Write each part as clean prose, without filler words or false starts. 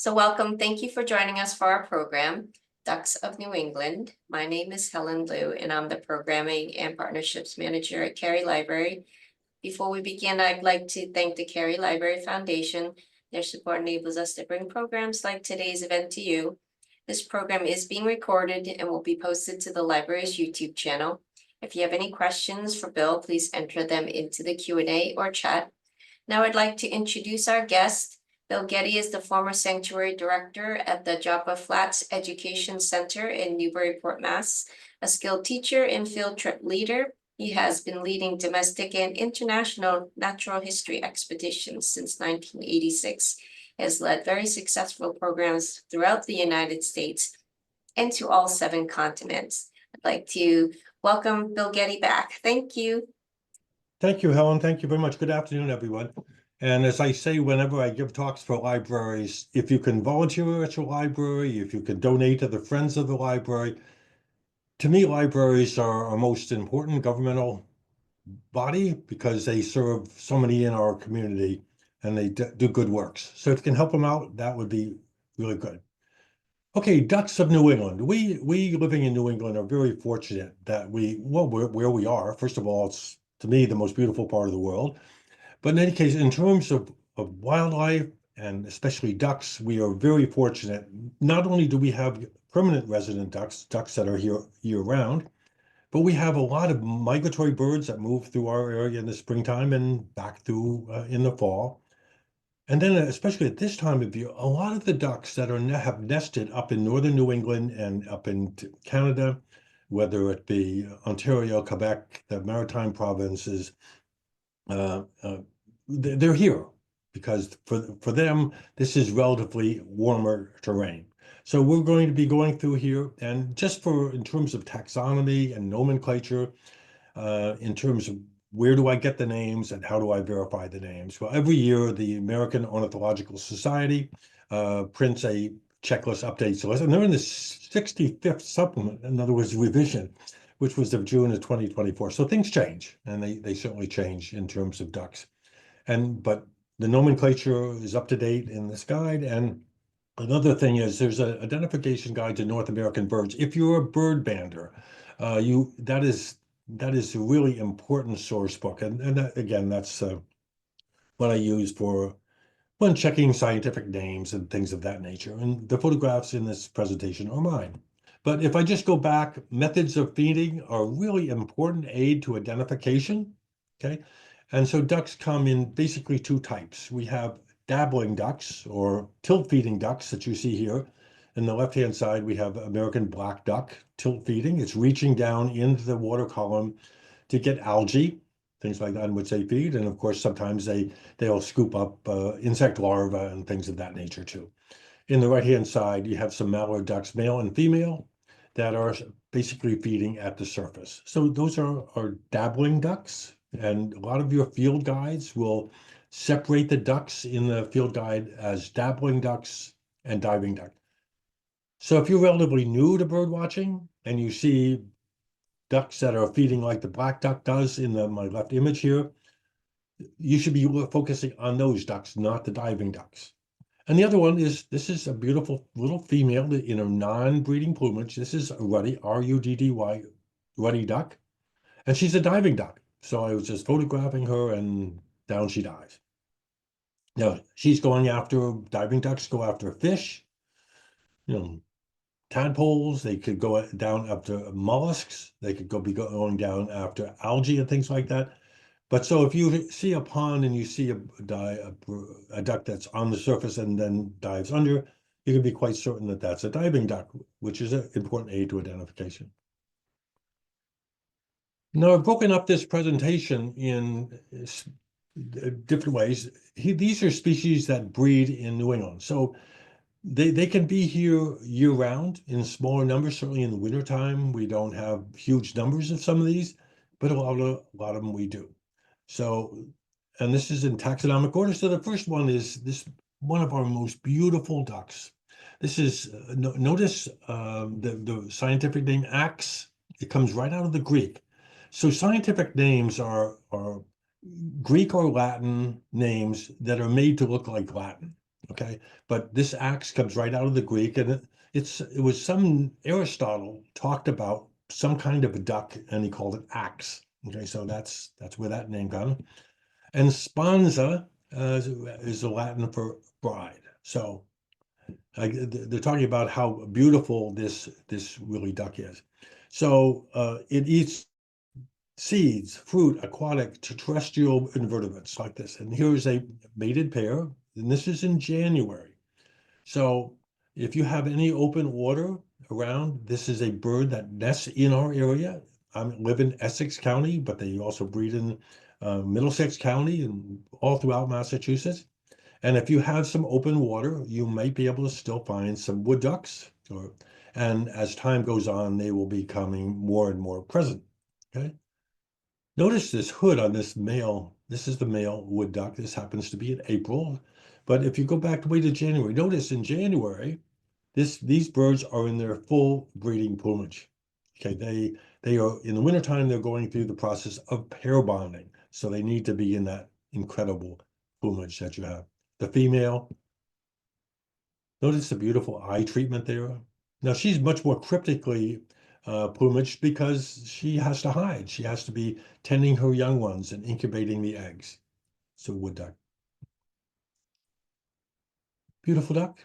So welcome. Thank you for joining us for our program, Ducks of New England. My name is Helen Liu, and I'm the Programming and Partnerships Manager at Cary Library. Before we begin, I'd like to thank the Cary Library Foundation. Their support enables us to bring programs like today's event to you. This program is being recorded and will be posted to the library's YouTube channel. If you have any questions for Bill, please enter them into the Q&A or chat. Now I'd like to introduce our guest. Bill Gette is the former sanctuary director at the Joppa Flats Education Center in Newburyport, Mass. A skilled teacher and field trip leader, he has been leading domestic and international natural history expeditions since 1986. He has led very successful programs throughout the United States and to all 7 continents. I'd like to welcome Bill Gette back. Thank you. Thank you, Helen. Thank you very much. Good afternoon, everyone. And as I say, whenever I give talks for libraries, if you can volunteer at your library, if you can donate to the Friends of the Library, to me, libraries are our most important governmental body because they serve so many in our community and they do good works. So if you can help them out, that would be really good. Okay, Ducks of New England. We living in New England are very fortunate that we're where we are. First of all, it's to me the most beautiful part of the world. But in any case, in terms of wildlife and especially ducks, we are very fortunate. Not only do we have permanent resident ducks that are here year-round, but we have a lot of migratory birds that move through our area in the springtime and back through in the fall. And then especially at this time of year, a lot of the ducks that have nested up in northern New England and up in Canada, whether it be Ontario, Quebec, the maritime provinces, they're here because for them, this is relatively warmer terrain. So we're going to be going through here, and just in terms of taxonomy and nomenclature, in terms of where do I get the names and how do I verify the names? Well, every year the American Ornithological Society prints a checklist updates list, and they're in the 65th supplement, in other words, revision, which was of June of 2024. So things change, and they certainly change in terms of ducks. But the nomenclature is up to date in this guide. And another thing is there's an identification guide to North American birds. If you're a bird bander, that is a really important source book. And that, again, that's what I use when checking scientific names and things of that nature. And the photographs in this presentation are mine. But if I just go back, methods of feeding are really important aid to identification, okay? And so ducks come in basically 2 types. We have dabbling ducks or tilt feeding ducks that you see here. In the left-hand side, we have American black duck tilt feeding. It's reaching down into the water column to get algae, things like that, on which they feed. And of course, sometimes they'll scoop up insect larvae and things of that nature too. In the right-hand side, you have some mallard ducks, male and female, that are basically feeding at the surface. So those are dabbling ducks. And a lot of your field guides will separate the ducks in the field guide as dabbling ducks and diving ducks. So if you're relatively new to bird watching and you see ducks that are feeding like the black duck does in my left image here, you should be focusing on those ducks, not the diving ducks. And the other one is, this is a beautiful little female in a non-breeding plumage. This is a ruddy, R-U-D-D-Y, ruddy duck. And she's a diving duck. So I was just photographing her and down she dives. Now, she's going after, diving ducks go after fish, tadpoles. They could go down after mollusks. They could be going down after algae and things like that. But so if you see a pond and you see a duck that's on the surface and then dives under, you can be quite certain that that's a diving duck, which is an important aid to identification. Now, I've broken up this presentation in different ways. These are species that breed in New England. So they can be here year-round in smaller numbers. Certainly in the wintertime, we don't have huge numbers of some of these, but a lot of them we do. So, and this is in taxonomic order. So the first one is this one of our most beautiful ducks. This is, notice the scientific name Ax. It comes right out of the Greek. So scientific names are Greek or Latin names that are made to look like Latin. okay? But this axe comes right out of the Greek, and it was some Aristotle talked about some kind of a duck, and he called it axe. Okay, so that's where that name comes. And sponsa is the Latin for bride. So they're talking about how beautiful this really duck is. So it eats seeds, fruit, aquatic, terrestrial invertebrates like this. And here's a mated pair, and this is in January. So if you have any open water around, this is a bird that nests in our area. I live in Essex County, but they also breed in Middlesex County and all throughout Massachusetts. And if you have some open water, you might be able to still find some wood ducks. And as time goes on, they will be becoming more and more present. Okay. Notice this hood on this male. This is the male wood duck. This happens to be in April. But if you go back way to January, notice in January, these birds are in their full breeding plumage. Okay, they are in the wintertime, they're going through the process of pair bonding. So they need to be in that incredible plumage that you have. The female, notice the beautiful eye treatment there. Now she's much more cryptically plumaged because she has to hide. She has to be tending her young ones and incubating the eggs. So wood duck. Beautiful duck.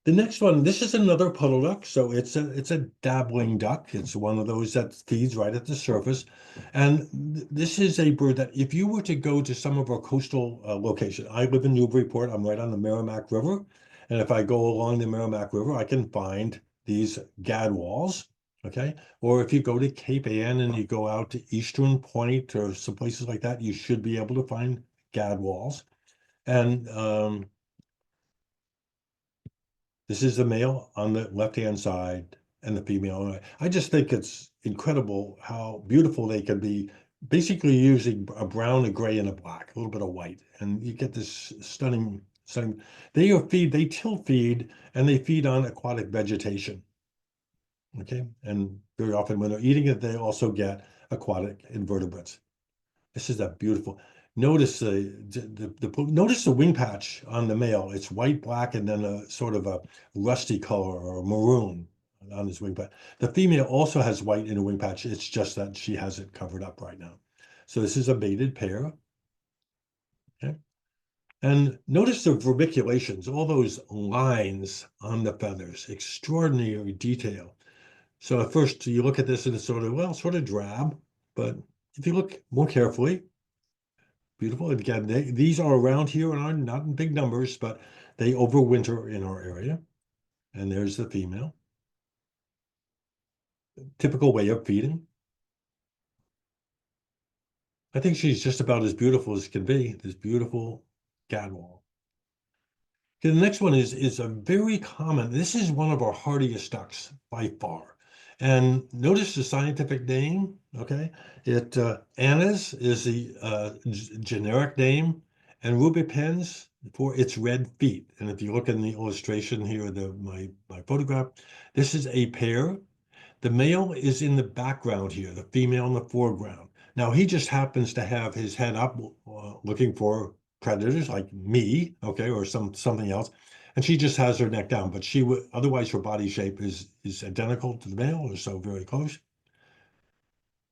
The next one, this is another puddle duck. So it's a dabbling duck. It's one of those that feeds right at the surface. And this is a bird that if you were to go to some of our coastal locations, I live in Newburyport, I'm right on the Merrimack River. And if I go along the Merrimack River, I can find these gadwalls. Okay. Or if you go to Cape Ann and you go out to Eastern Point or some places like that, you should be able to find gadwalls. And this is the male on the left-hand side and the female on the right. I just think it's incredible how beautiful they can be, basically using a brown, a gray, and a black, a little bit of white. And you get this stunning. They tilt feed, and they feed on aquatic vegetation. Okay. And very often when they're eating it, they also get aquatic invertebrates. This is a beautiful. Notice notice the wing patch on the male. It's white, black, and then a sort of a rusty color or maroon on his wing patch. The female also has white in a wing patch. It's just that she has it covered up right now. So this is a mated pair. Okay. And notice the verbiculations, all those lines on the feathers, extraordinary detail. So at first you look at this and it's sort of drab, but if you look more carefully, beautiful. And again, these are around here and are not in big numbers, but they overwinter in our area. And there's the female. Typical way of feeding. I think she's just about as beautiful as can be, this beautiful gadwall. Okay, the next one is a very common, this is one of our hardiest ducks by far. And notice the scientific name, okay? Anna's is the generic name, and rubipens for its red feet. And if you look in the illustration here, my photograph, this is a pair. The male is in the background here, the female in the foreground. Now he just happens to have his head up, looking for predators like me, okay, or something else, and she just has her neck down. But she would otherwise her body shape is identical to the male, or so very close.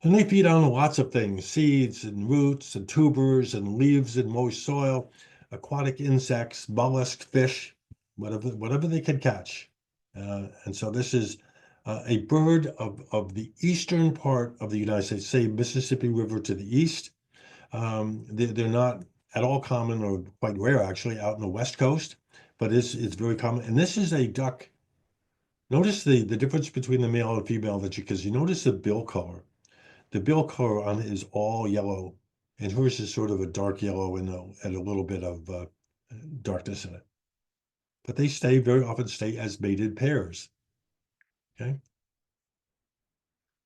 And they feed on lots of things: seeds and roots and tubers and leaves and moist soil, aquatic insects, mollusk, fish, whatever they can catch. And so this is a bird of the eastern part of the United States, say Mississippi River to the east. They're not at all common, or quite rare actually, out in the West Coast, but it's very common. And this is a duck. Notice the difference between the male and female, because you notice the bill color. The bill color on it is all yellow, and hers is sort of a dark yellow and a little bit of darkness in it. But they very often stay as mated pairs. Okay.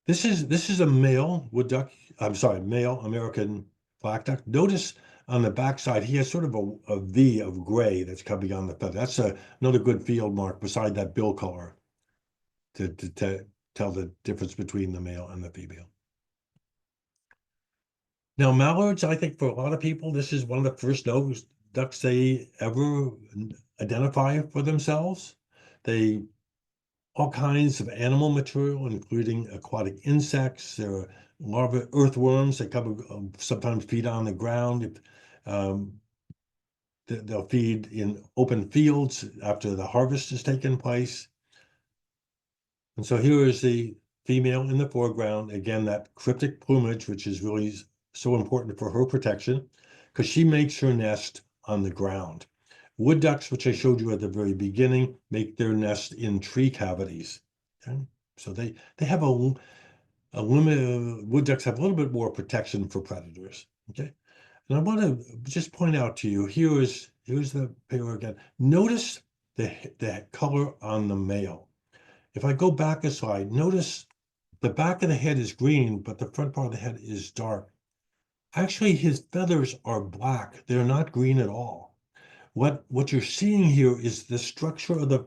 This is a male wood duck. I'm sorry, male American black duck. Notice on the backside, he has sort of a V of gray that's coming on the feather. That's another good field mark beside that bill color to tell the difference between the male and the female. Now, mallards, I think for a lot of people, this is one of the first ducks they ever identify for themselves. They all kinds of animal material, including aquatic insects. There are larvae earthworms that come sometimes feed on the ground. They'll feed in open fields after the harvest has taken place. And so here is the female in the foreground. Again, that cryptic plumage, which is really so important for her protection, because she makes her nest on the ground. Wood ducks, which I showed you at the very beginning, make their nest in tree cavities. Okay? So they have a limit. Wood ducks have a little bit more protection for predators. Okay, and I want to just point out to you, here's the pair again. Notice the color on the male. If I go back a slide, notice the back of the head is green, but the front part of the head is dark. Actually, his feathers are black. They're not green at all. What you're seeing here is the structure of the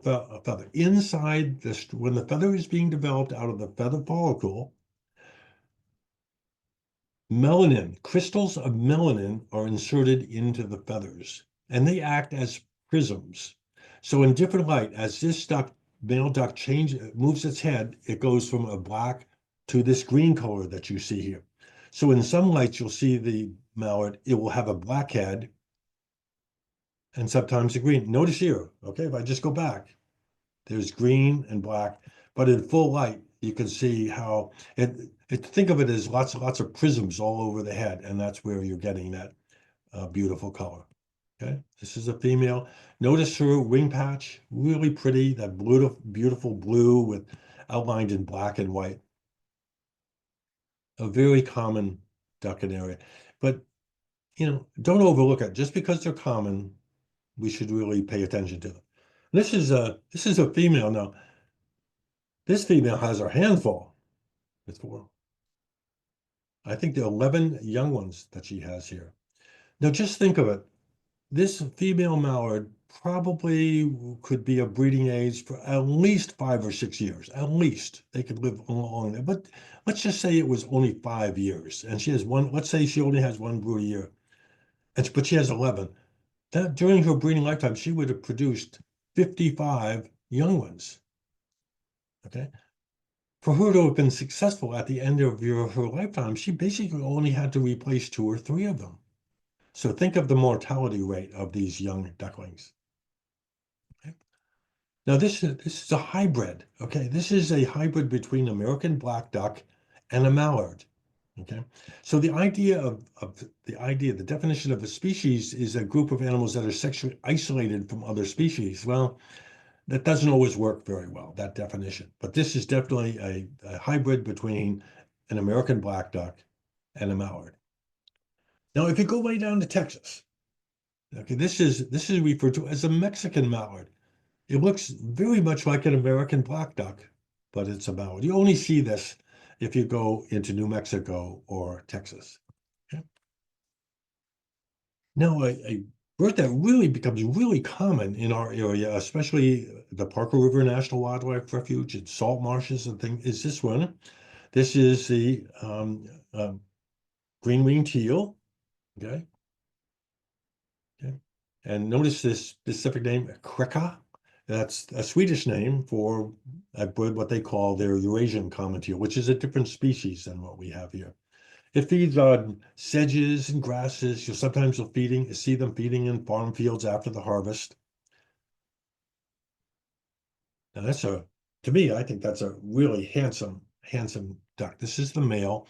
feather. Inside this, when the feather is being developed out of the feather follicle, melanin, crystals of melanin are inserted into the feathers, and they act as prisms. So in different light, as this male duck moves its head, it goes from a black to this green color that you see here. So in some lights, you'll see the mallard, it will have a black head and sometimes a green. Notice here, okay, if I just go back, there's green and black, but in full light, you can see how think of it as lots of prisms all over the head, and that's where you're getting that beautiful color. Okay, this is a female. Notice her wing patch, really pretty, that beautiful blue with outlined in black and white. A very common duck area, but don't overlook it. Just because they're common, we should really pay attention to them. This is a female now. This female has her handful. I think there are 11 young ones that she has here. Now just think of it. This female mallard probably could be of breeding age for at least 5 or 6 years. At least they could live long there. But let's just say it was only 5 years, and she has one. Let's say she only has one brood a year, but she has 11. That during her breeding lifetime, she would have produced 55 young ones. Okay. For her to have been successful at the end of her lifetime, she basically only had to replace 2 or 3 of them. So think of the mortality rate of these young ducklings. Okay. Now this is a hybrid. Okay, this is a hybrid between American black duck and a mallard. Okay, so the definition of a species is a group of animals that are sexually isolated from other species. Well, that doesn't always work very well, that definition. But this is definitely a hybrid between an American black duck and a mallard. Now, if you go way down to Texas, okay, this is referred to as a Mexican mallard. It looks very much like an American black duck, but it's a mallard. You only see this if you go into New Mexico or Texas. Okay. Now, a bird that really becomes really common in our area, especially the Parker River National Wildlife Refuge and salt marshes and things, is this one. This is the green-winged teal. Okay. Okay. And notice this specific name, Kreka. That's a Swedish name for a bird, what they call their Eurasian common teal, which is a different species than what we have here. It feeds on sedges and grasses. Sometimes see them feeding in farm fields after the harvest. Now to me, I think that's a really handsome duck. This is the male.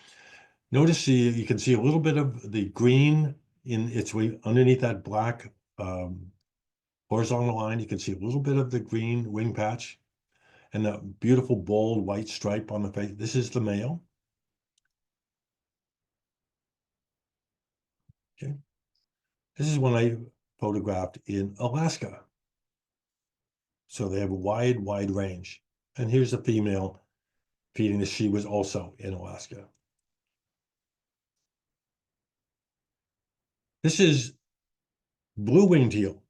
Notice you can see a little bit of the green in its way underneath that black horizontal line. You can see a little bit of the green wing patch and that beautiful bold white stripe on the face. This is the male. Okay. This is one I photographed in Alaska. So they have a wide range. And here's the female feeding this. She was also in Alaska. This is blue-winged teal.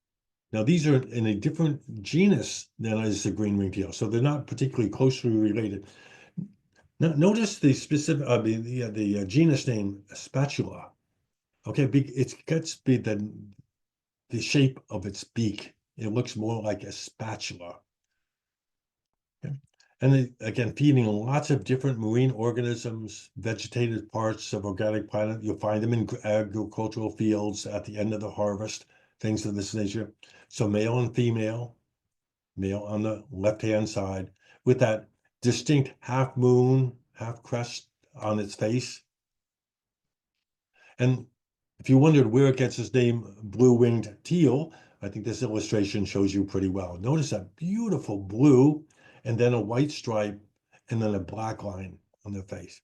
Now these are in a different genus than is the green-winged teal, so they're not particularly closely related. Now, notice the specific, the genus name spatula. Okay, it gets the shape of its beak it looks more like a spatula. Okay. And again, feeding lots of different marine organisms, vegetative parts of organic planet. You'll find them in agricultural fields at the end of the harvest, things of this nature. So male and female, male on the left-hand side, with that distinct half moon, half crest on its face. And if you wondered where it gets its name, blue-winged teal, I think this illustration shows you pretty well. Notice that beautiful blue and then a white stripe and then a black line on their face.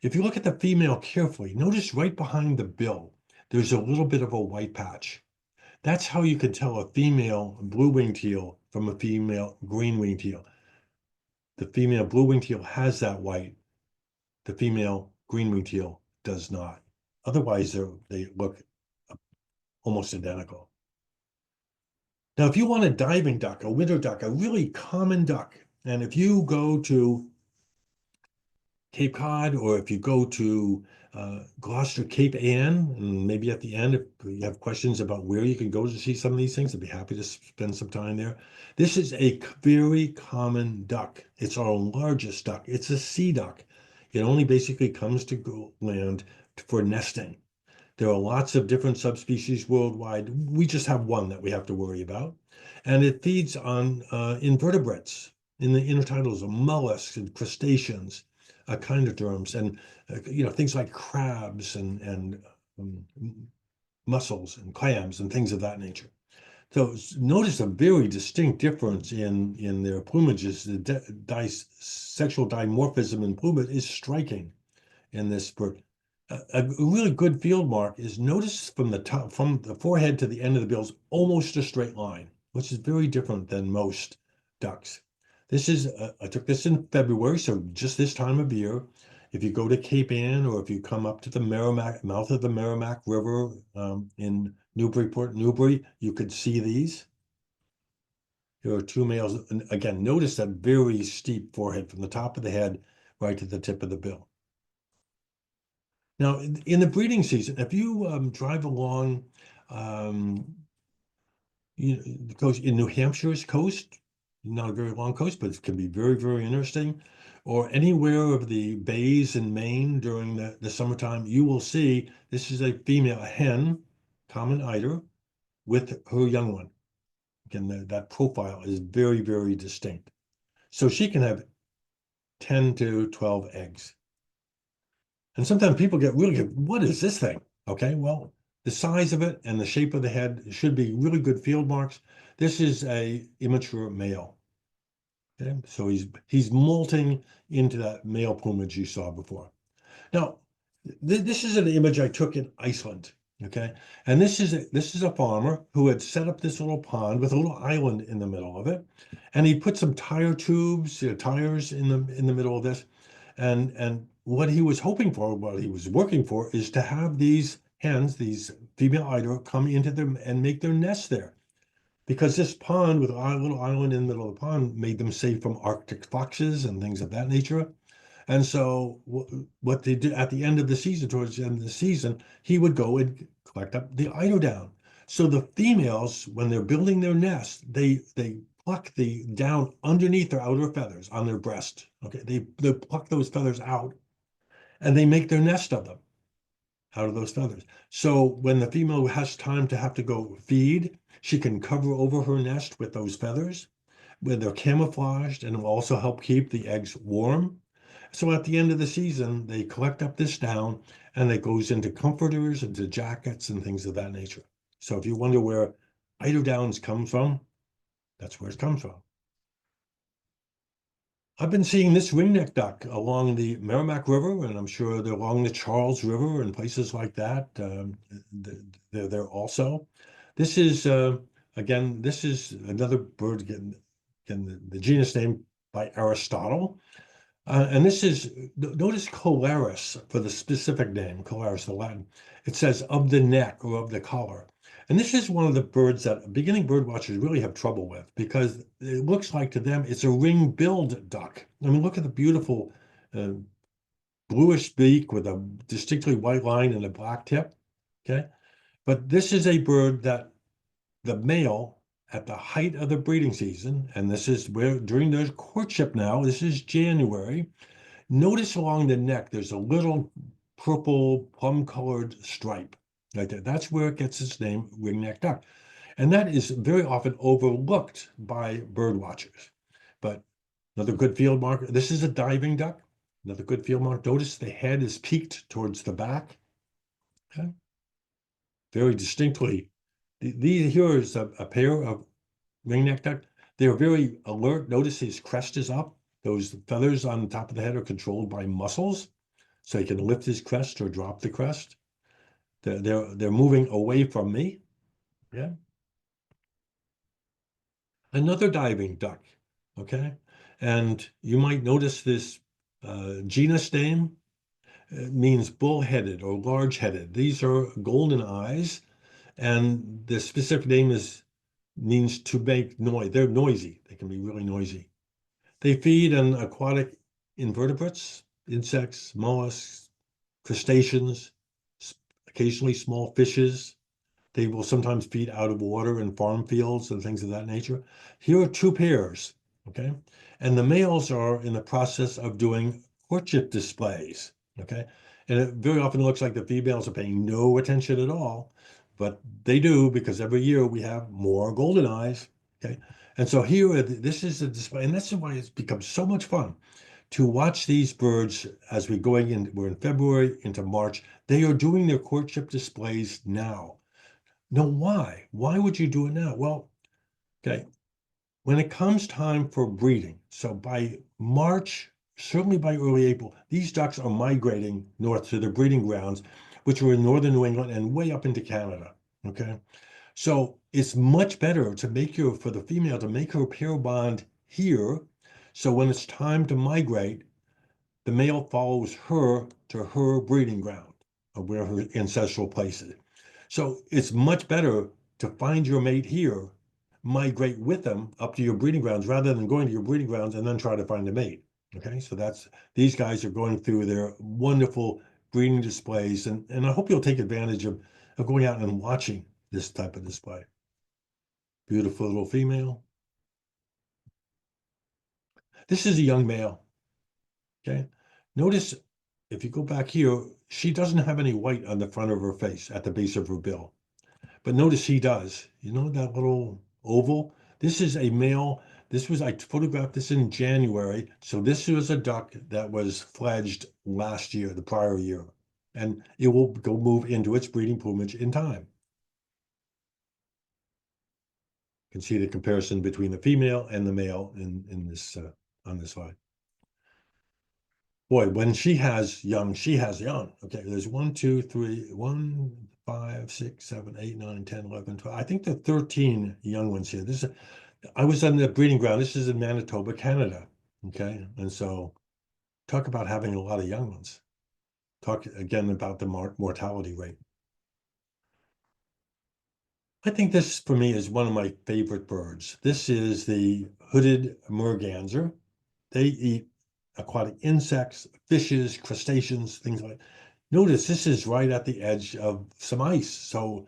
If you look at the female carefully, notice right behind the bill, there's a little bit of a white patch. That's how you can tell a female blue-winged teal from a female green-winged teal. The female blue-winged teal has that white. The female green-winged teal does not. Otherwise, they look almost identical. Now, if you want a diving duck, a winter duck, a really common duck, and if you go to Cape Cod, or if you go to Gloucester, Cape Ann, and maybe at the end, if you have questions about where you can go to see some of these things, I'd be happy to spend some time there. This is a very common duck. It's our largest duck. It's a sea duck. It only basically comes to land for nesting. There are lots of different subspecies worldwide. We just have one that we have to worry about. And it feeds on invertebrates in the intertidals of mollusks and crustaceans, echinoderms, and things like crabs and mussels and clams and things of that nature. So notice a very distinct difference in their plumages. The sexual dimorphism in plumage is striking in this bird. A really good field mark is notice from the top, from the forehead to the end of the bill is almost a straight line, which is very different than most ducks. This is, I took this in February, so just this time of year. If you go to Cape Ann, or if you come up to the mouth of the Merrimack River in Newburyport, Newbury, you could see these. There are two males, and again, notice that very steep forehead from the top of the head right to the tip of the bill. Now, in the breeding season, if you drive along, the coast in New Hampshire's coast, not a very long coast, but it can be very, very interesting, or anywhere of the bays in Maine during the summertime, you will see this is a female, a hen, common eider, with her young one. Again, that profile is very, very distinct. So she can have 10 to 12 eggs. And sometimes people get really good, what is this thing? Okay, well, the size of it and the shape of the head should be really good field marks. This is a immature male. Okay, so he's molting into that male plumage you saw before. Now, this is an image I took in Iceland. Okay, and this is a farmer who had set up this little pond with a little island in the middle of it, and he put some tire tubes, tires in the middle of this, and what he was hoping for, what he was working for, is to have these hens, these female eider, come into them and make their nest there, because this pond with a little island in the middle of the pond made them safe from Arctic foxes and things of that nature. And so what they did at the end of the season, towards the end of the season, he would go and collect up the eider down. So the females, when they're building their nest, they pluck the down underneath their outer feathers on their breast. Okay, they pluck those feathers out, and they make their nest of them out of those feathers. So when the female has time to have to go feed, she can cover over her nest with those feathers, where they're camouflaged, and will also help keep the eggs warm. So at the end of the season, they collect up this down, and it goes into comforters, into jackets, and things of that nature. So if you wonder where eider downs come from, that's where it comes from. I've been seeing this ringneck duck along the Merrimack River, and I'm sure they're along the Charles River and places like that. They're there also. This is, again, this is another bird, again, the genus name by Aristotle. And this is, notice Colaris for the specific name, Colaris, the Latin. It says of the neck or of the collar. And this is one of the birds that beginning bird watchers really have trouble with, because it looks like to them it's a ring-billed duck. I mean, look at the beautiful bluish beak with a distinctly white line and a black tip. Okay, but this is a bird that the male at the height of the breeding season, and this is where during the courtship now, this is January, notice along the neck, there's a little purple plum-colored stripe right there. That's where it gets its name, ring-necked duck. And that is very often overlooked by bird watchers. But another good field marker, this is a diving duck. Another good field mark. Notice the head is peaked towards the back. Okay. Very distinctly. Here is a pair of ring-necked duck. They're very alert. Notice his crest is up. Those feathers on the top of the head are controlled by muscles, so he can lift his crest or drop the crest. They're moving away from me. Yeah. Another diving duck. Okay. And you might notice this genus name. It means bull-headed or large-headed. These are golden eyes, and the specific name means to make noise. They're noisy. They can be really noisy. They feed on aquatic invertebrates, insects, mollusks, crustaceans, occasionally small fishes. They will sometimes feed out of water in farm fields and things of that nature. Here are two pairs, okay? And the males are in the process of doing courtship displays, okay? And it very often looks like the females are paying no attention at all, but they do because every year we have more golden eyes, okay? And so here, this is a display, and that's why it's become so much fun to watch these birds as we're in February into March. They are doing their courtship displays now. Now, why? Why would you do it now? Well, okay, when it comes time for breeding, so by March, certainly by early April, these ducks are migrating north to their breeding grounds, which are in northern New England and way up into Canada, okay? So it's much better for the female to make her pair bond here. So when it's time to migrate, the male follows her to her breeding ground or where her ancestral place is. So it's much better to find your mate here, migrate with them up to your breeding grounds rather than going to your breeding grounds and then try to find a mate. Okay, so these guys are going through their wonderful breeding displays, and I hope you'll take advantage of going out and watching this type of display. Beautiful little female. This is a young male. Okay, notice if you go back here, she doesn't have any white on the front of her face at the base of her bill. But notice he does. You know that little oval? This is a male. I photographed this in January. So this was a duck that was fledged last year, the prior year. And it will go move into its breeding plumage in time. You can see the comparison between the female and the male in this on this slide. Boy, when she has young, she has young. Okay, there's 1, 2, 3, 1, 5, 6, 7, 8, 9, 10, 11, 12. I think there are 13 young ones here. I was on the breeding ground. This is in Manitoba, Canada. Okay, and so talk about having a lot of young ones. Talk again about the mortality rate. I think this for me is one of my favorite birds. This is the hooded merganser. They eat aquatic insects, fishes, crustaceans, things like that. Notice this is right at the edge of some ice. So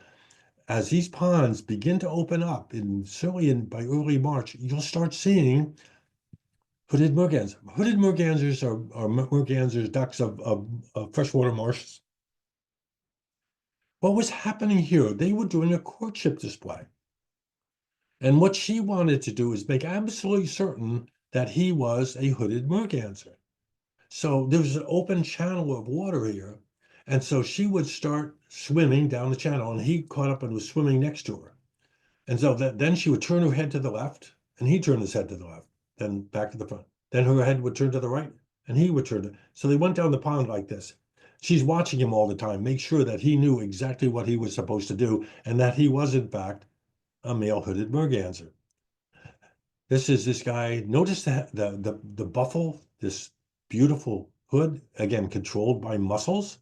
as these ponds begin to open up, certainly by early March, you'll start seeing hooded mergansers. Hooded mergansers are mergansers, ducks of freshwater marshes. What was happening here? They were doing a courtship display. And what she wanted to do is make absolutely certain that he was a hooded merganser. So there was an open channel of water here. And so she would start swimming down the channel, and he caught up and was swimming next to her. And so then she would turn her head to the left, and he turned his head to the left, then back to the front. Then her head would turn to the right, and he would turn. So they went down the pond like this. She's watching him all the time, make sure that he knew exactly what he was supposed to do, and that he was, in fact, a male hooded merganser. This is this guy. Notice the buffle, this beautiful hood, again, controlled by muscles,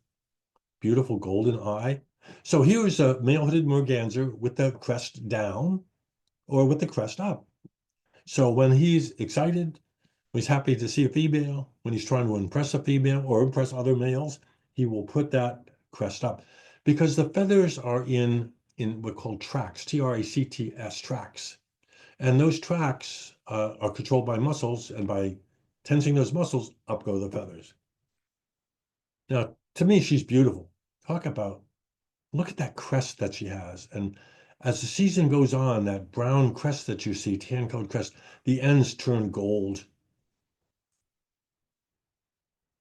beautiful golden eye. So here's a male hooded merganser with the crest down or with the crest up. So when he's excited, when he's happy to see a female, when he's trying to impress a female or impress other males, he will put that crest up because the feathers are in what are called tracts, T-R-A-C-T-S, tracts. And those tracks are controlled by muscles, and by tensing those muscles, up go the feathers. Now, to me, she's beautiful. Talk about, look at that crest that she has. And as the season goes on, that brown crest that you see, tan-colored crest, the ends turn gold.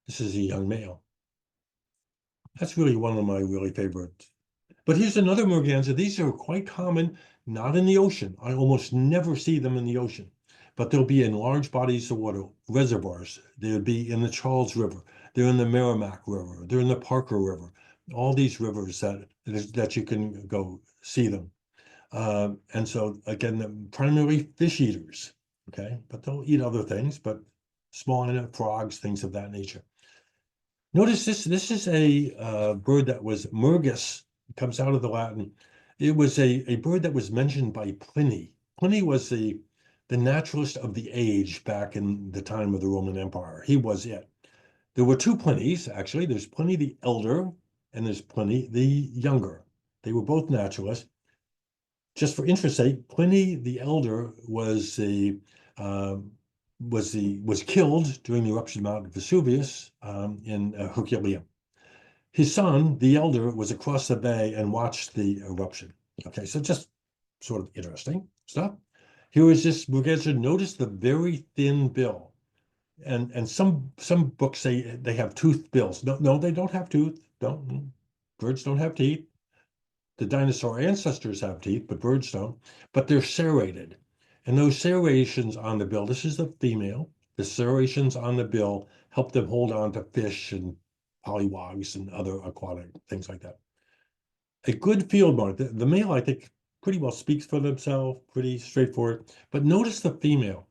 This is a young male. That's really one of my really favorites. But here's another merganser. These are quite common, not in the ocean. I almost never see them in the ocean, but they'll be in large bodies of water, reservoirs. They'll be in the Charles River. They're in the Merrimack River. They're in the Parker River. All these rivers that you can go see them. And so again, primarily fish eaters, okay? But they'll eat other things, but small frogs, things of that nature. Notice this is a bird that was Mergus, comes out of the Latin. It was a bird that was mentioned by Pliny. Pliny was the naturalist of the age back in the time of the Roman Empire. He was it. There were two Plinys, actually. There's Pliny the Elder and there's Pliny the Younger. They were both naturalists. Just for interest's sake, Pliny the Elder was killed during the eruption of Mount Vesuvius in Herculaneum. His son, the elder, was across the bay and watched the eruption. Okay, so just sort of interesting stuff. Here is this merganser. Notice the very thin bill. And some books say they have toothed bills. No, they don't have teeth. Birds don't have teeth. The dinosaur ancestors have teeth, but birds don't. But they're serrated. And those serrations on the bill, this is the female, the serrations on the bill help them hold on to fish and polywogs and other aquatic things like that. A good field mark, the male, I think, pretty well speaks for themselves, pretty straightforward. But notice the female.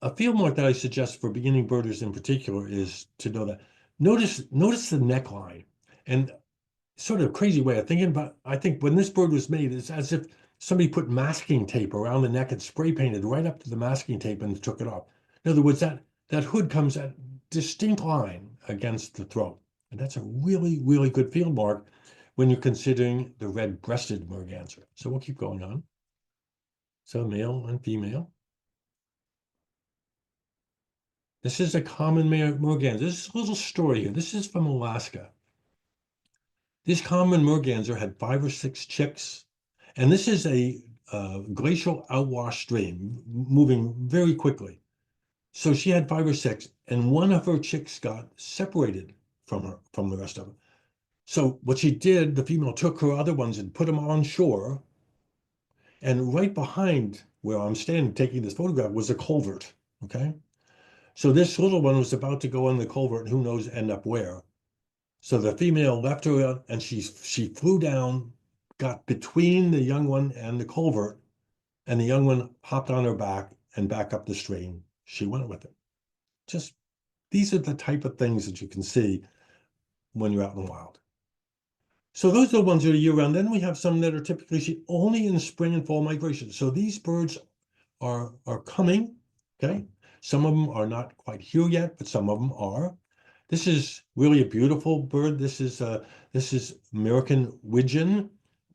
A field mark that I suggest for beginning birders in particular is to know that. Notice the neckline. And sort of crazy way of thinking about, I think when this bird was made, it's as if somebody put masking tape around the neck and spray painted right up to the masking tape and took it off. In other words, that hood comes at distinct line against the throat. And that's a really, really good field mark when you're considering the red-breasted merganser. So we'll keep going on. So male and female. This is a common merganser. This is a little story here. This is from Alaska. This common merganser had 5 or 6 chicks, and this is a glacial outwash stream moving very quickly. So she had 5 or 6, and one of her chicks got separated from the rest of them. So what she did, the female took her other ones and put them on shore, and right behind where I'm standing taking this photograph was a culvert, okay? So this little one was about to go in the culvert, and who knows end up where. So the female left her and she flew down, got between the young one and the culvert, and the young one hopped on her back and back up the stream. She went with it. Just these are the type of things that you can see when you're out in the wild. So those are the ones that are year round. Then we have some that are typically only in spring and fall migration. So these birds are coming, okay? Some of them are not quite here yet, but some of them are. This is really a beautiful bird. This is American widgeon.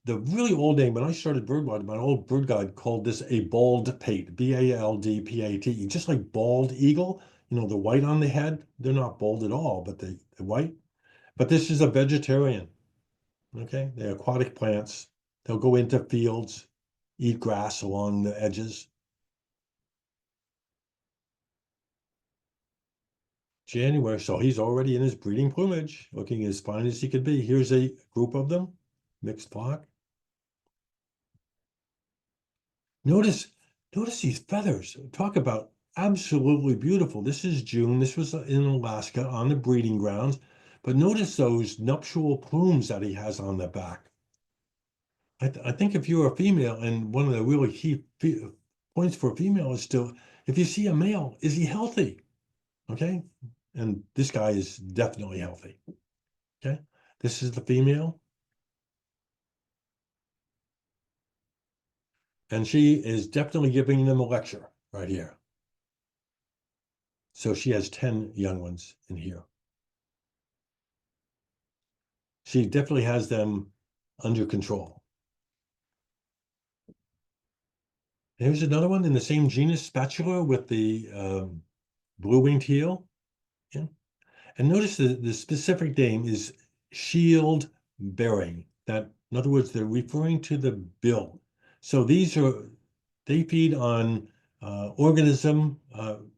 The really old name, when I started birdwatching, my old bird guide called this a bald pate, B-A-L-D-P-A-T-E, just like bald eagle. You know, the white on the head, they're not bald at all, but they're white. But this is a vegetarian, okay? They're aquatic plants. They'll go into fields, eat grass along the edges. January, so he's already in his breeding plumage, looking as fine as he could be. Here's a group of them, mixed flock. Notice these feathers. Talk about absolutely beautiful. This is June. This was in Alaska on the breeding grounds. But notice those nuptial plumes that he has on the back. I think if you're a female, and one of the really key points for a female is still, if you see a male, is he healthy? Okay, and this guy is definitely healthy. Okay, this is the female. And she is definitely giving them a lecture right here. So she has 10 young ones in here. She definitely has them under control. Here's another one in the same genus, spatula, with the blue-winged teal. Yeah. And notice the specific name is shield bearing. That, in other words, they're referring to the bill. So they feed on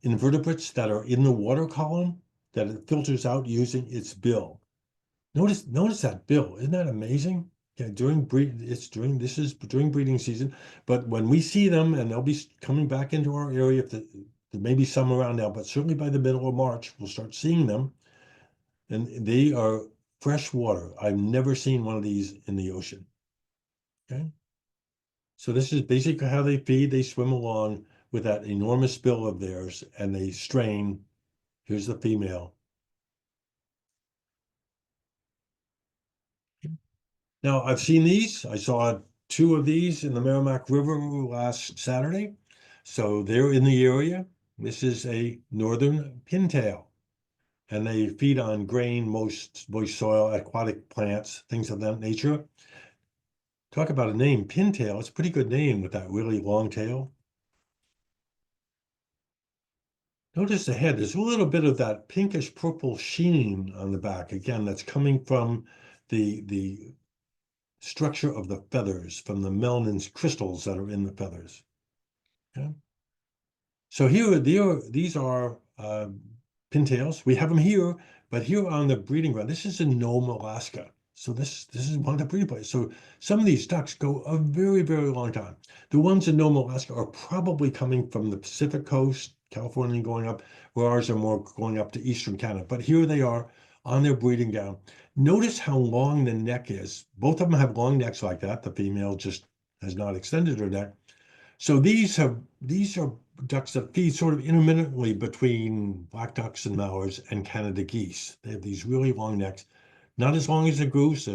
invertebrates that are in the water column that it filters out using its bill. Notice that bill. Isn't that amazing? Yeah, this is during breeding season, but when we see them, and they'll be coming back into our area, there may be some around now, but certainly by the middle of March, we'll start seeing them. And they are fresh water. I've never seen one of these in the ocean. Okay. So this is basically how they feed. They swim along with that enormous bill of theirs and they strain. Here's the female. Now I've seen these. I saw 2 of these in the Merrimack River last Saturday. So they're in the area. This is a northern pintail. And they feed on grain, moist soil, aquatic plants, things of that nature. Talk about a name, pintail. It's a pretty good name with that really long tail. Notice the head. There's a little bit of that pinkish purple sheen on the back. Again, that's coming from the structure of the feathers, from the melanin crystals that are in the feathers. Okay. So these are pintails. We have them here, but here on the breeding ground, this is in Nome, Alaska. So this is one of the breeding places. So some of these ducks go a very, very long time. The ones in Nome, Alaska are probably coming from the Pacific coast, California going up, where ours are more going up to eastern Canada. But here they are on their breeding ground. Notice how long the neck is. Both of them have long necks like that. The female just has not extended her neck. So these are ducks that feed sort of intermittently between black ducks and mallards and Canada geese. They have these really long necks, not as long as a goose,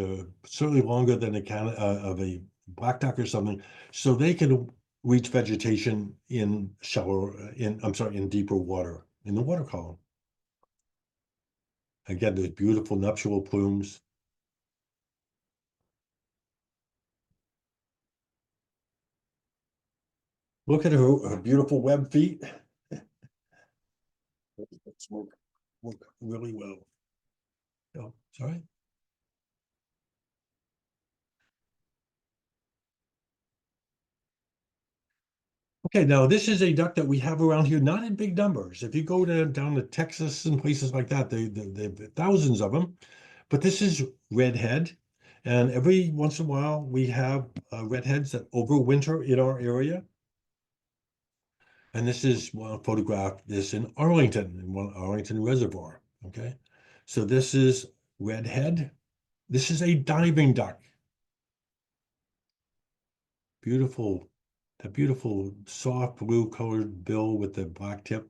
certainly longer than of a black duck or something. So they can reach vegetation in deeper water, in the water column. Again, those beautiful nuptial plumes. Look at her beautiful web feet. Work really well. Oh, sorry. Okay, now this is a duck that we have around here, not in big numbers. If you go down to Texas and places like that, they have thousands of them. But this is redhead, and every once in a while we have redheads that overwinter in our area. And this is photographed this in Arlington, in one Arlington Reservoir. Okay, so this is redhead. This is a diving duck. Beautiful, the beautiful soft blue colored bill with the black tip.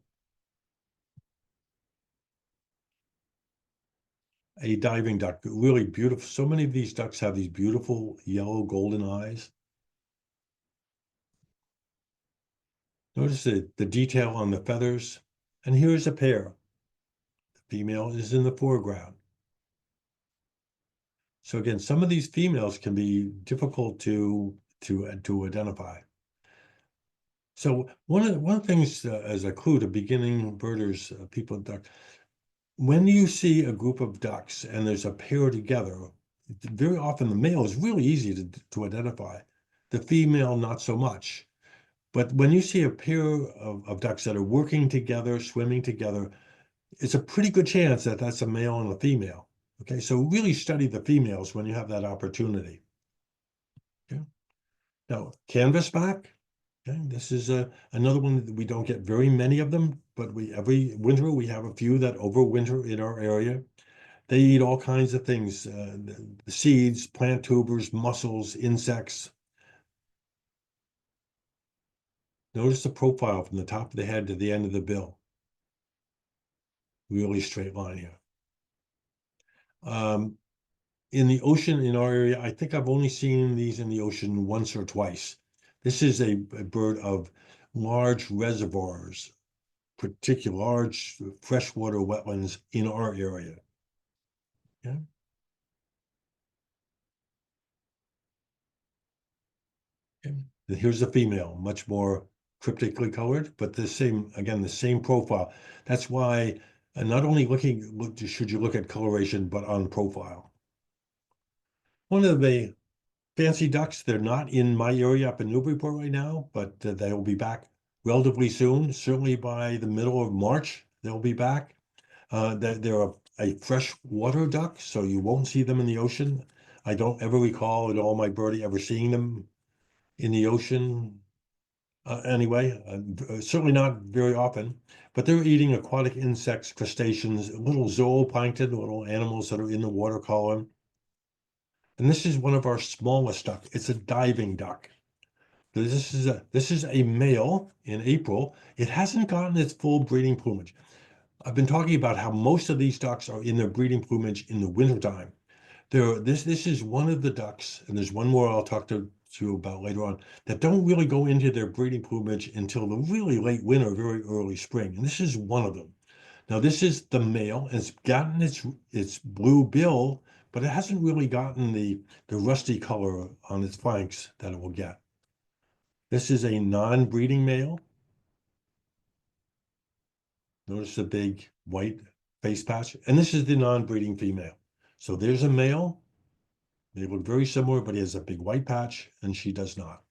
A diving duck, really beautiful. So many of these ducks have these beautiful yellow golden eyes. Notice the detail on the feathers. And here's a pair. The female is in the foreground. So again, some of these females can be difficult to identify. So one of the things as a clue to beginning birders, people duck, when you see a group of ducks and there's a pair together, very often the male is really easy to identify. The female, not so much. But when you see a pair of ducks that are working together, swimming together, it's a pretty good chance that that's a male and a female. Okay, so really study the females when you have that opportunity. Okay. Now, canvasback. Okay, this is another one that we don't get very many of them, but every winter we have a few that overwinter in our area. They eat all kinds of things, the seeds, plant tubers, mussels, insects. Notice the profile from the top of the head to the end of the bill. Really straight line here. In the ocean in our area, I think I've only seen these in the ocean once or twice. This is a bird of large reservoirs, particular large freshwater wetlands in our area. Yeah. Okay. Here's the female, much more cryptically colored, but the same, again, the same profile. That's why not only should you look at coloration, but on profile. One of the fancy ducks, they're not in my area up in Newburyport right now, but they'll be back relatively soon. Certainly by the middle of March, they'll be back. They're a freshwater duck, so you won't see them in the ocean. I don't ever recall at all my birdie ever seeing them in the ocean. Anyway, certainly not very often, but they're eating aquatic insects, crustaceans, little zooplankton, little animals that are in the water column. And this is one of our smallest duck. It's a diving duck. This is a male in April. It hasn't gotten its full breeding plumage. I've been talking about how most of these ducks are in their breeding plumage in the wintertime. This is one of the ducks, and there's one more I'll talk to you about later on, that don't really go into their breeding plumage until the really late winter, very early spring. And this is one of them. Now this is the male, and it's gotten its blue bill, but it hasn't really gotten the rusty color on its flanks that it will get. This is a non-breeding male. Notice the big white face patch, and this is the non-breeding female. So there's a male. They look very similar, but he has a big white patch, and she does not.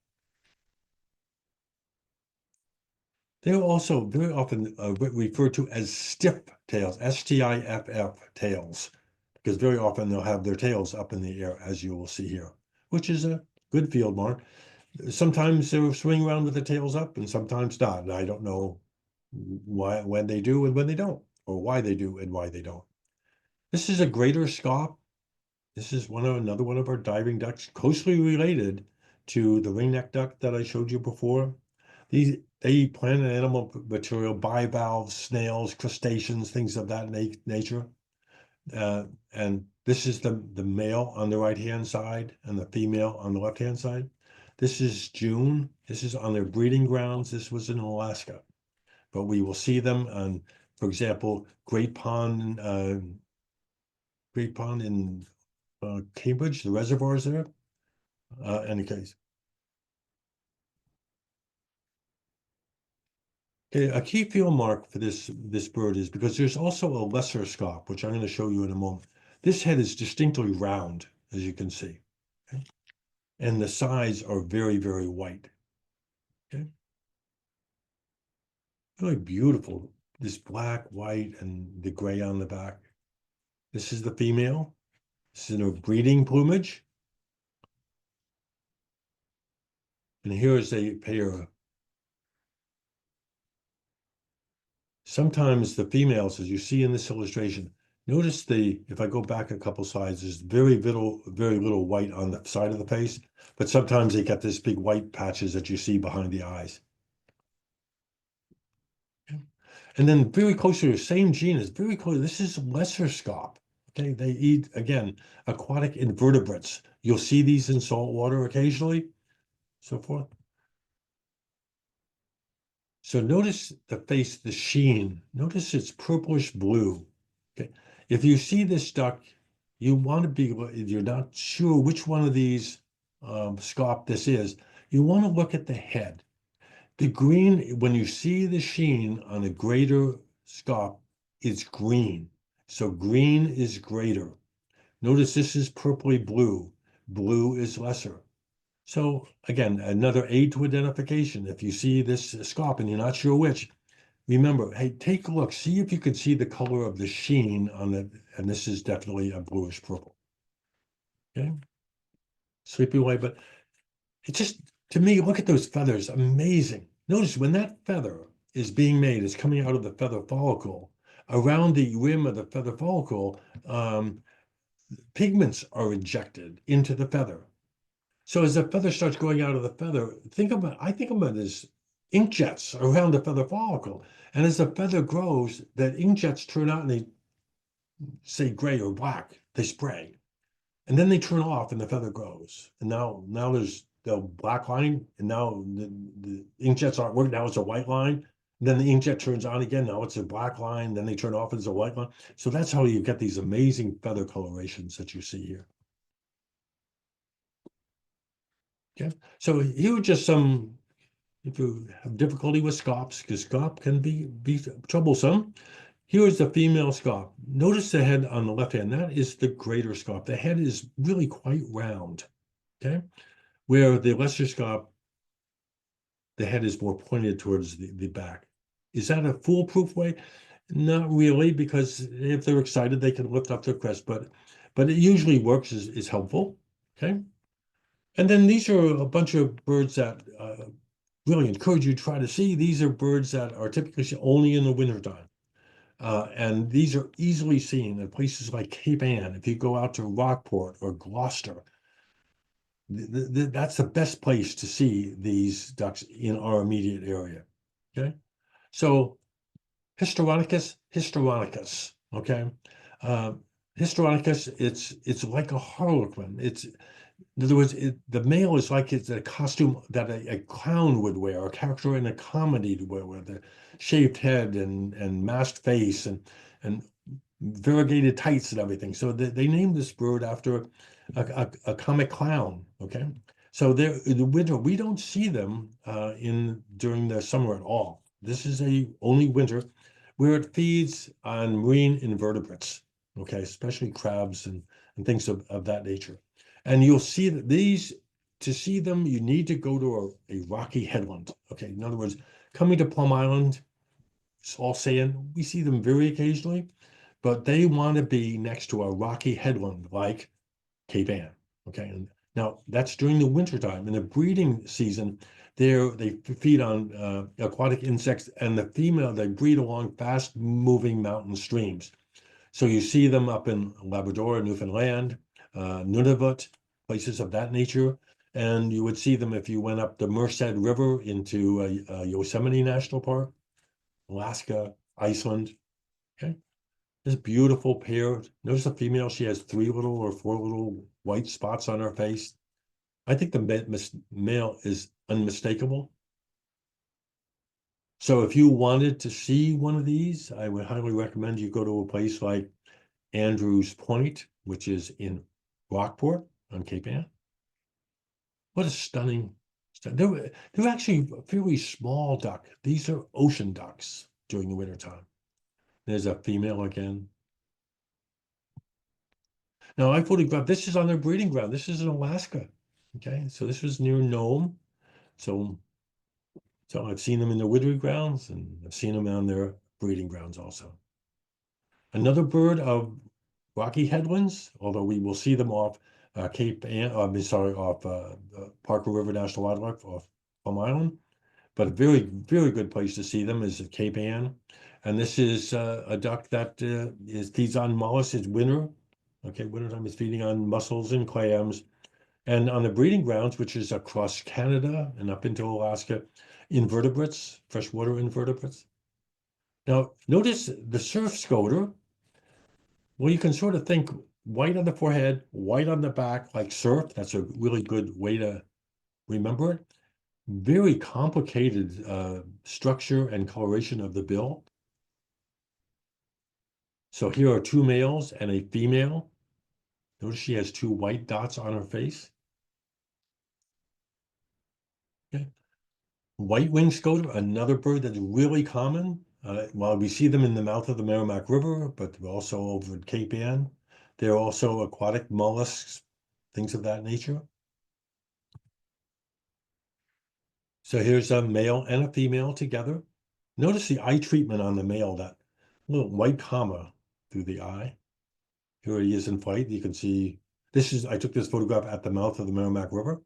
They are also very often referred to as stiff tails, S-T-I-F-F tails, because very often they'll have their tails up in the air, as you will see here, which is a good field mark. Sometimes they'll swing around with the tails up, and sometimes not. And I don't know when they do and when they don't, or why they do and why they don't. This is a greater scaup. This is another one of our diving ducks, closely related to the ringneck duck that I showed you before. They eat plant and animal material, bivalves, snails, crustaceans, things of that nature. And this is the male on the right-hand side and the female on the left-hand side. This is June. This is on their breeding grounds. This was in Alaska. But we will see them on, for example, Great Pond in Cambridge, the reservoirs there. Any case. Okay, a key field mark for this bird is because there's also a lesser scaup, which I'm going to show you in a moment. This head is distinctly round, as you can see. Okay? And the sides are very, very white. Okay. Really beautiful. This black, white, and the gray on the back. This is the female. This is her breeding plumage. And here is a pair. Sometimes the females, as you see in this illustration, notice if I go back a couple slides, there's very little white on the side of the face, but sometimes they get this big white patches that you see behind the eyes. And then very close to the same genus, very close, this is lesser scaup. Okay, they eat, again, aquatic invertebrates. You'll see these in salt water occasionally, so forth. So notice the face, the sheen. Notice it's purplish blue. Okay, if you see this duck, you want to be, you're not sure which one of these scaup this is, you want to look at the head. The green, when you see the sheen on a greater scaup, it's green. So green is greater. Notice this is purpley blue. Blue is lesser. So again, another aid to identification. If you see this scaup and you're not sure which, remember, hey, take a look, see if you can see the color of the sheen on it, and this is definitely a bluish purple. Okay, sleepy white, but it just, to me, look at those feathers, amazing. Notice when that feather is being made, it's coming out of the feather follicle. Around the rim of the feather follicle, pigments are injected into the feather. So as the feather starts going out of the feather, I think about it as ink jets around the feather follicle. And as the feather grows, that ink jets turn out and they say gray or black, they spray. And then they turn off and the feather grows. And now there's the black line, and now the inkjets aren't working. Now it's a white line. And then the inkjet turns on again. Now it's a black line. Then they turn off as a white line. So that's how you get these amazing feather colorations that you see here. Okay, so here are just some, if you have difficulty with scops, because scop can be troublesome. Here is the female scop. Notice the head on the left hand, that is the greater scop. The head is really quite round, okay? Where the lesser scop, the head is more pointed towards the back. Is that a foolproof way? Not really, because if they're excited, they can lift up their crest, but it usually works, is helpful, okay? And then these are a bunch of birds that really encourage you to try to see. These are birds that are typically seen only in the wintertime. And these are easily seen in places like Cape Ann. If you go out to Rockport or Gloucester, that's the best place to see these ducks in our immediate area. Okay, so Histrionicus, okay. Uh, Histrionicus, it's like a harlequin. In other words, the male is like it's a costume that a clown would wear, a character in a comedy would wear, with a shaved head and masked face and variegated tights and everything. So they named this bird after a comic clown. Okay, so they're in the winter. We don't see them during the summer at all. This is a only winter where it feeds on marine invertebrates. Okay, especially crabs and things of that nature. And you'll see that to see them, you need to go to a rocky headland. Okay, in other words, coming to Plum Island, it's all sand. We see them very occasionally, but they want to be next to a rocky headland like Cape Ann. Okay, and now that's during the wintertime. In the breeding season, they feed on aquatic insects, and the female, they breed along fast-moving mountain streams. So you see them up in Labrador, Newfoundland, Nunavut, places of that nature. And you would see them if you went up the Merced River into Yosemite National Park, Alaska, Iceland. Okay, this beautiful pair. Notice the female, she has 3 little or 4 little white spots on her face. I think the male is unmistakable. So if you wanted to see one of these, I would highly recommend you go to a place like Andrews Point, which is in Rockport on Cape Ann. What a stunning, they're actually a fairly small duck. These are ocean ducks during the wintertime. There's a female again. Now I photographed, this is on their breeding ground. This is in Alaska. Okay, so this was near Nome. So I've seen them in their wintering grounds and I've seen them on their breeding grounds also. Another bird of rocky headlands, although we will see them off Cape Ann, off Parker River National Wildlife off Plum Island. But a very, very good place to see them is at Cape Ann. And this is a duck that feeds on mollusks. It's winter. Okay, wintertime is feeding on mussels and clams. And on the breeding grounds, which is across Canada and up into Alaska, invertebrates, freshwater invertebrates. Now, notice the surf scoter. Well, you can sort of think white on the forehead, white on the back, like surf. That's a really good way to remember it. Very complicated structure and coloration of the bill. So here are 2 males and a female. Notice she has 2 white dots on her face. Okay. White-winged scoter, another bird that's really common. While we see them in the mouth of the Merrimack River, but also over at Cape Ann. They're also aquatic mollusks, things of that nature. So here's a male and a female together. Notice the eye treatment on the male, that little white comma through the eye. Here he is in flight. You can see, I took this photograph at the mouth of the Merrimack River.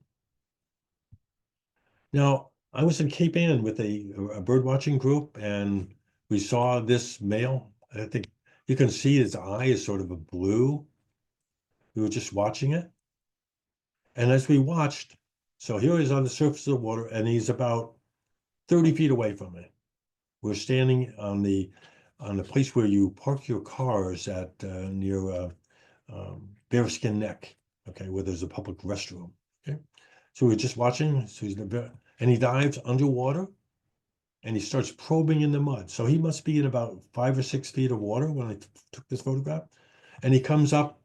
Now, I was in Cape Ann with a bird watching group, and we saw this male. I think you can see his eye is sort of a blue. We were just watching it. And as we watched, so here he's on the surface of the water, and he's about 30 feet away from me. We're standing on the place where you park your cars at near Bearskin Neck, okay, where there's a public restroom. Okay, so we're just watching. So and he dives underwater, and he starts probing in the mud. So he must be in about 5 or 6 feet of water when I took this photograph, and he comes up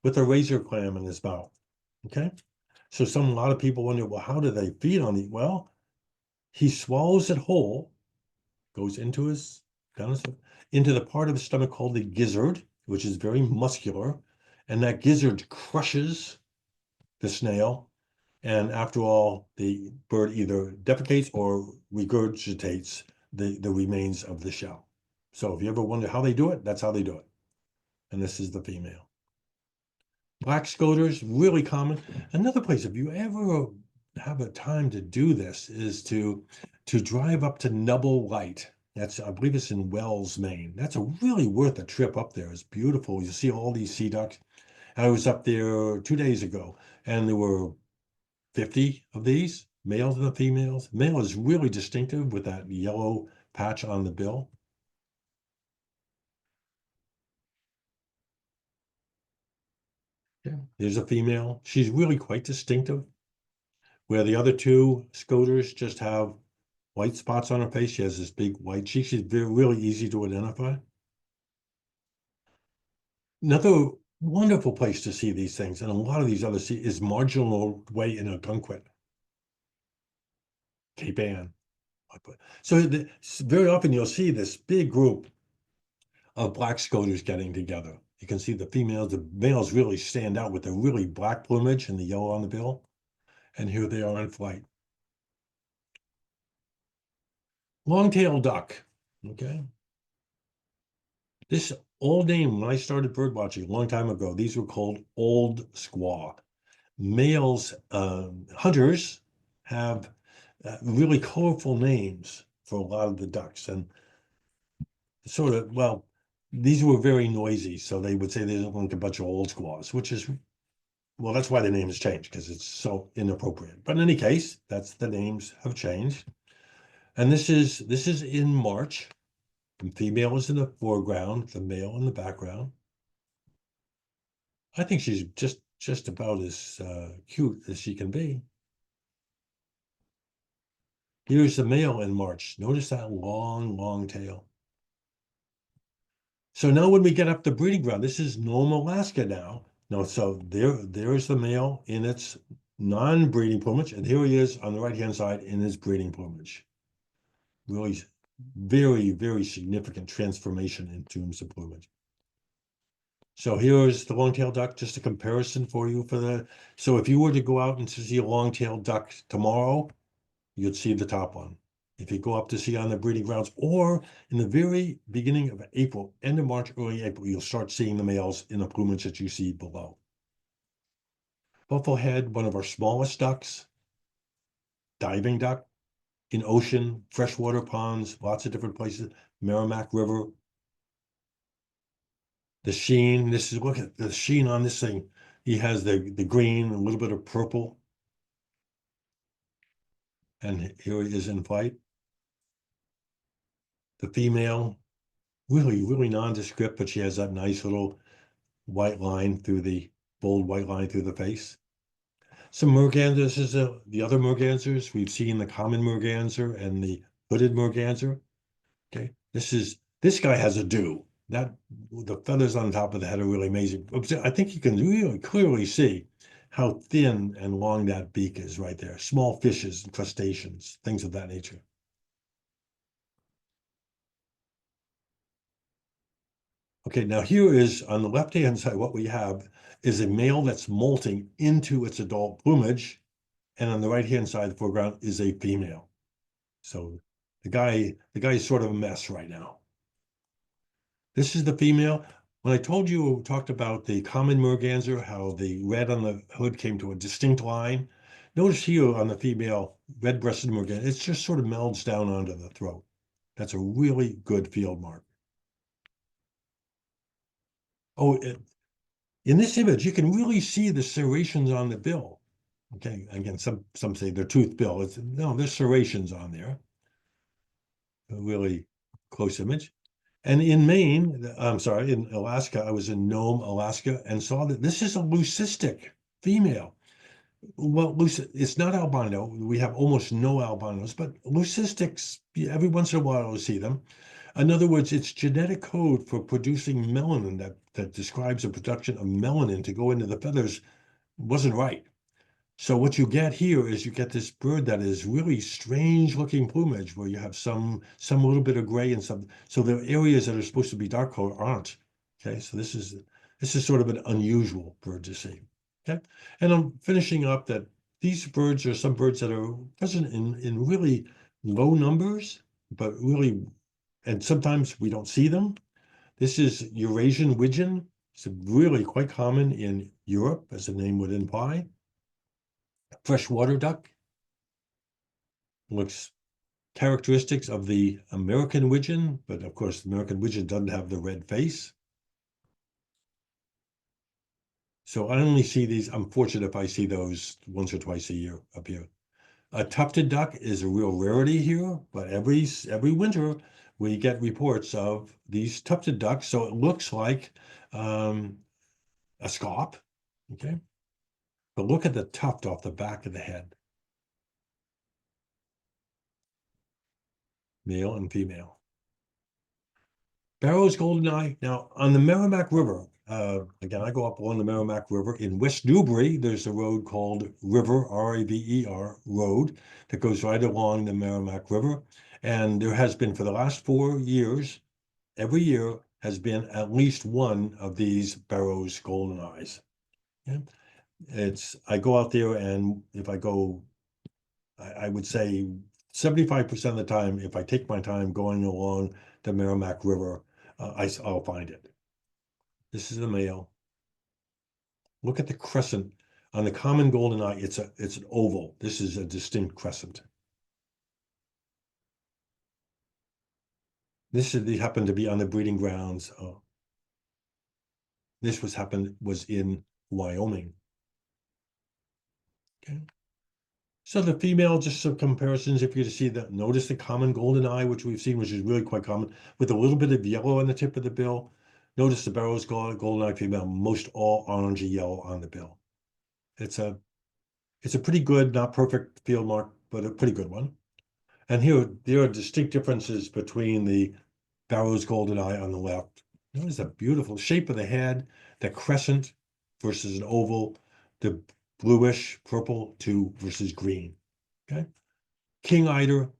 with a razor clam in his mouth. Okay, So a lot of people wonder, well, how do they feed on these? Well, he swallows it whole, goes into his, into the part of his stomach called the gizzard, which is very muscular. And that gizzard crushes the snail. And after all, the bird either defecates or regurgitates the remains of the shell. So if you ever wonder how they do it, that's how they do it. And this is the female. Black scoters, really common. Another place, if you ever have a time to do this, is to drive up to Nubble Light. That's, I believe it's in Wells, Maine. That's a really worth a trip up there. It's beautiful. You see all these sea ducks. I was up there 2 days ago, and there were 50 of these, males and the females. Male is really distinctive with that yellow patch on the bill. Yeah, there's a female. She's really quite distinctive. Where the other two scoters just have white spots on her face. She has this big white cheek. She's really easy to identify. Another wonderful place to see these things, and a lot of these other is Marginal Way in Algonquin, Cape Ann. So very often you'll see this big group of black scoters getting together. You can see the males really stand out with the really black plumage and the yellow on the bill. And here they are in flight. Long-tailed duck, okay? This old name, when I started bird watching a long time ago, these were called old squaw. Males, hunters have really colorful names for a lot of the ducks. And sort of, well, these were very noisy. So they would say they look like a bunch of old squaws, which is, well, that's why the name has changed, because it's so inappropriate. But in any case, that's the names have changed. And this is in March. The female is in the foreground, the male in the background. I think she's just about as cute as she can be. Here's the male in March. Notice that long, long tail. So now when we get up to breeding ground, this is Nome, Alaska now. No, so there's the male in its non-breeding plumage, and here he is on the right-hand side in his breeding plumage. Really very, very significant transformation in terms of plumage. So here's the long-tailed duck, just a comparison for you so if you were to go out and to see a long-tailed duck tomorrow, you'd see the top one. If you go up to see on the breeding grounds, or in the very beginning of April, end of March, early April, you'll start seeing the males in the plumage that you see below. Bufflehead, one of our smallest ducks, diving duck, in ocean, freshwater ponds, lots of different places, Merrimack River. The sheen, look at the sheen on this thing. He has the green, a little bit of purple. And here he is in flight. The female, really, really nondescript, but she has that nice little white line through bold white line through the face. Some mergansers, this is the other mergansers. We've seen the common merganser and the hooded merganser. Okay, this guy has a dew. The feathers on top of the head are really amazing. I think you can really clearly see how thin and long that beak is right there. Small fishes, crustaceans, things of that nature. Okay, now here is on the left-hand side, what we have is a male that's molting into its adult plumage, and on the right-hand side of the foreground is a female. So the guy is sort of a mess right now. This is the female. When I talked about the common merganser, how the red on the hood came to a distinct line. Notice here on the female red-breasted merganser, it just sort of melds down onto the throat. That's a really good field mark. Oh, in this image, you can really see the serrations on the bill. Okay, again, some say they're tooth bill. No, there's serrations on there. A really close image. And in Maine, in Alaska, I was in Nome, Alaska, and saw that this is a leucistic female. Well, it's not albino. We have almost no albinos, but leucistics, every once in a while you'll see them. In other words, its genetic code for producing melanin that describes the production of melanin to go into the feathers wasn't right. So what you get here is you get this bird that is really strange looking plumage where you have some little bit of gray and some, so the areas that are supposed to be dark color aren't. Okay, so this is sort of an unusual bird to see. Okay, and I'm finishing up that these birds are some birds that are present in really low numbers, but really, and sometimes we don't see them. This is Eurasian widgeon. It's really quite common in Europe, as the name would imply. Freshwater duck looks characteristics of the American widgeon, but of course, the American widgeon doesn't have the red face. So I only see these, I'm fortunate if I see those once or twice a year up here. A tufted duck is a real rarity here, but every winter we get reports of these tufted ducks. So it looks like a scaup, okay? But look at the tuft off the back of the head. Male and female. Barrow's goldeneye. Now, on the Merrimack River, again, I go up along the Merrimack River. In West Newbury, there's a road called River, R-A-V-E-R, Road, that goes right along the Merrimack River. And there has been, for the last 4 years, every year has been at least one of these Barrow's goldeneyes. Yeah. I go out there, and if I go, I would say 75% of the time, if I take my time going along the Merrimack River, I'll find it. This is the male. Look at the crescent. On the common goldeneye, it's an oval. This is a distinct crescent. They happen to be on the breeding grounds. This was in Wyoming. Okay. So the female, just some comparisons. If you see that, notice the common goldeneye, which we've seen, which is really quite common, with a little bit of yellow on the tip of the bill. Notice the Barrow's goldeneye female, most all orangey yellow on the bill. It's a pretty good, not perfect field mark, but a pretty good one. And here, there are distinct differences between the Barrow's goldeneye on the left. Notice the beautiful shape of the head, the crescent versus an oval, the bluish purple versus green. Okay. King Eider,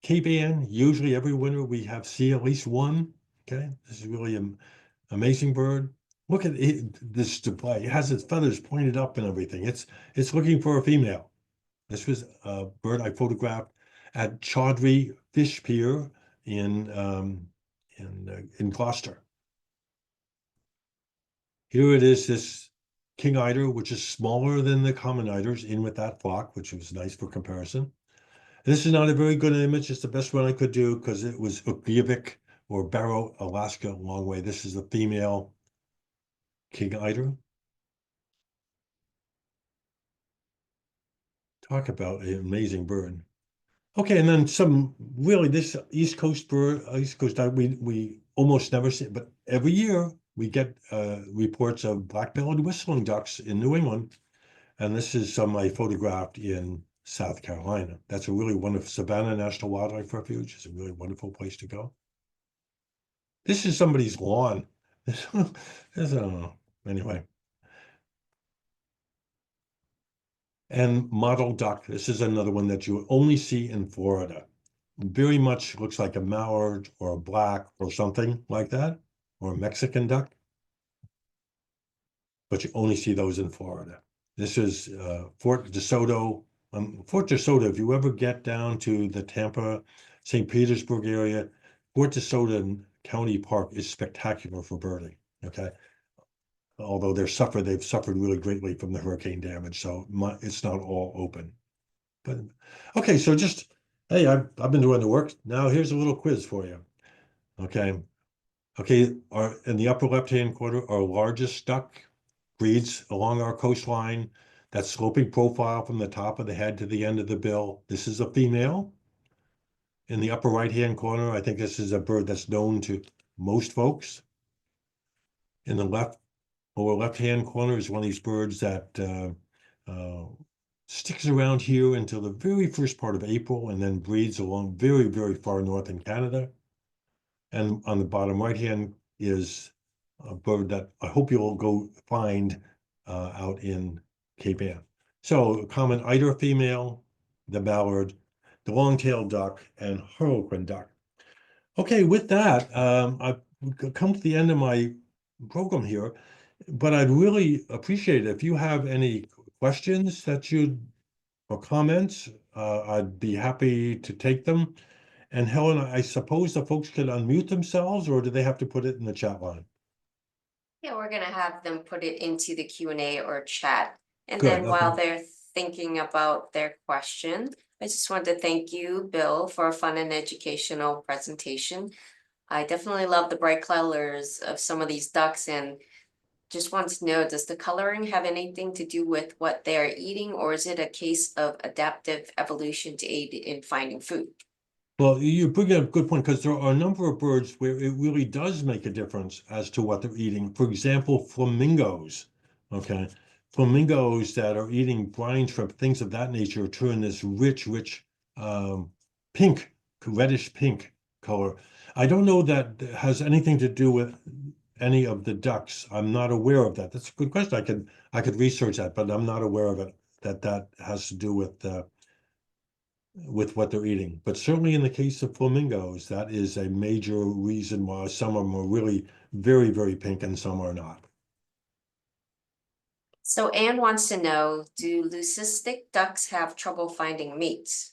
Cape Ann, usually every winter we see at least one. Okay. This is really an amazing bird. Look at this display. It has its feathers pointed up and everything. It's looking for a female. This was a bird I photographed at Chaudhry Fish Pier in Gloucester. Here it is, this king eider, which is smaller than the common eiders, in with that flock, which was nice for comparison. This is not a very good image. It's the best one I could do because it was Ukleavik or Barrow, Alaska, a long way. This is the female king eider. Talk about an amazing bird. Okay, and then some really this East Coast bird, we almost never see, but every year we get reports of black-bellied whistling ducks in New England, and this is some I photographed in South Carolina. That's a really wonderful Savannah National Wildlife Refuge. It's a really wonderful place to go. This is somebody's lawn. I don't know. Anyway. And mottled duck. This is another one that you only see in Florida. Very much looks like a mallard or a black or something like that, or a Mexican duck. But you only see those in Florida. This is Fort DeSoto. Fort DeSoto, if you ever get down to the Tampa, St. Petersburg area, Fort DeSoto County Park is spectacular for birding, okay? Although they've suffered really greatly from the hurricane damage, so it's not all open. But okay, so just, hey, I've been doing the work. Now here's a little quiz for you. Okay. Okay, in the upper left-hand corner, our largest duck breeds along our coastline. That sloping profile from the top of the head to the end of the bill. This is a female. In the upper right-hand corner, I think this is a bird that's known to most folks. In the lower left-hand corner is one of these birds that sticks around here until the very first part of April and then breeds along very, very far north in Canada. And on the bottom right-hand is a bird that I hope you'll go find out in Cape Ann. So common eider female, the mallard, the long-tailed duck, and harlequin duck. Okay, with that, I've come to the end of my program here, but I'd really appreciate it if you have any questions that or comments, I'd be happy to take them. And Helen, I suppose the folks can unmute themselves, or do they have to put it in the chat line? Yeah, we're gonna have them put it into the Q&A or chat. And Good, then while okay. they're thinking about their question, I just want to thank you, Bill, for a fun and educational presentation. I definitely love the bright colors of some of these ducks and just want to know, does the coloring have anything to do with what they're eating, or is it a case of adaptive evolution to aid in finding food? Well, you bring up a good point because there are a number of birds where it really does make a difference as to what they're eating. For example, flamingos, okay? Flamingos that are eating brine shrimp, things of that nature, turn this rich, pink, reddish pink color. I don't know that has anything to do with any of the ducks. I'm not aware of that. That's a good question. I could research that, but I'm not aware of it, that has to do with what they're eating. But certainly in the case of flamingos, that is a major reason why some of them are really very, very pink and some are not. So Anne wants to know, do leucistic ducks have trouble finding mates?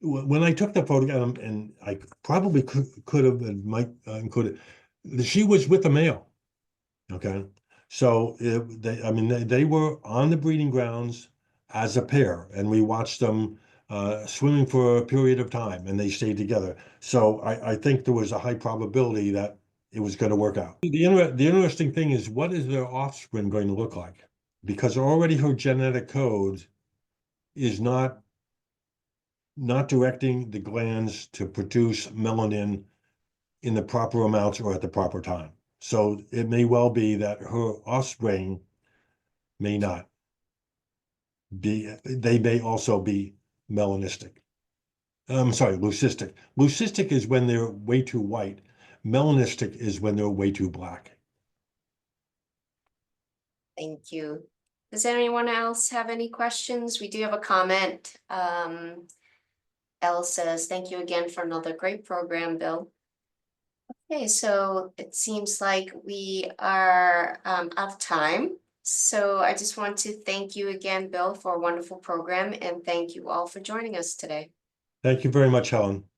When I took the photograph, and I probably could have, and might include it, she was with a male. Okay. So I mean, they were on the breeding grounds as a pair, and we watched them swimming for a period of time, and they stayed together. So I think there was a high probability that it was going to work out. The interesting thing is, what is their offspring going to look like? Because already her genetic code is not directing the glands to produce melanin in the proper amounts or at the proper time. So it may well be that her offspring may not be, they may also be melanistic. I'm sorry, leucistic. Leucistic is when they're way too white. Melanistic is when they're way too black. Thank you. Does anyone else have any questions? We do have a comment. Elle says, thank you again for another great program, Bill. Okay, so it seems like we are out of time. So I just want to thank you again, Bill, for a wonderful program, and thank you all for joining us today. Thank you very much, Helen.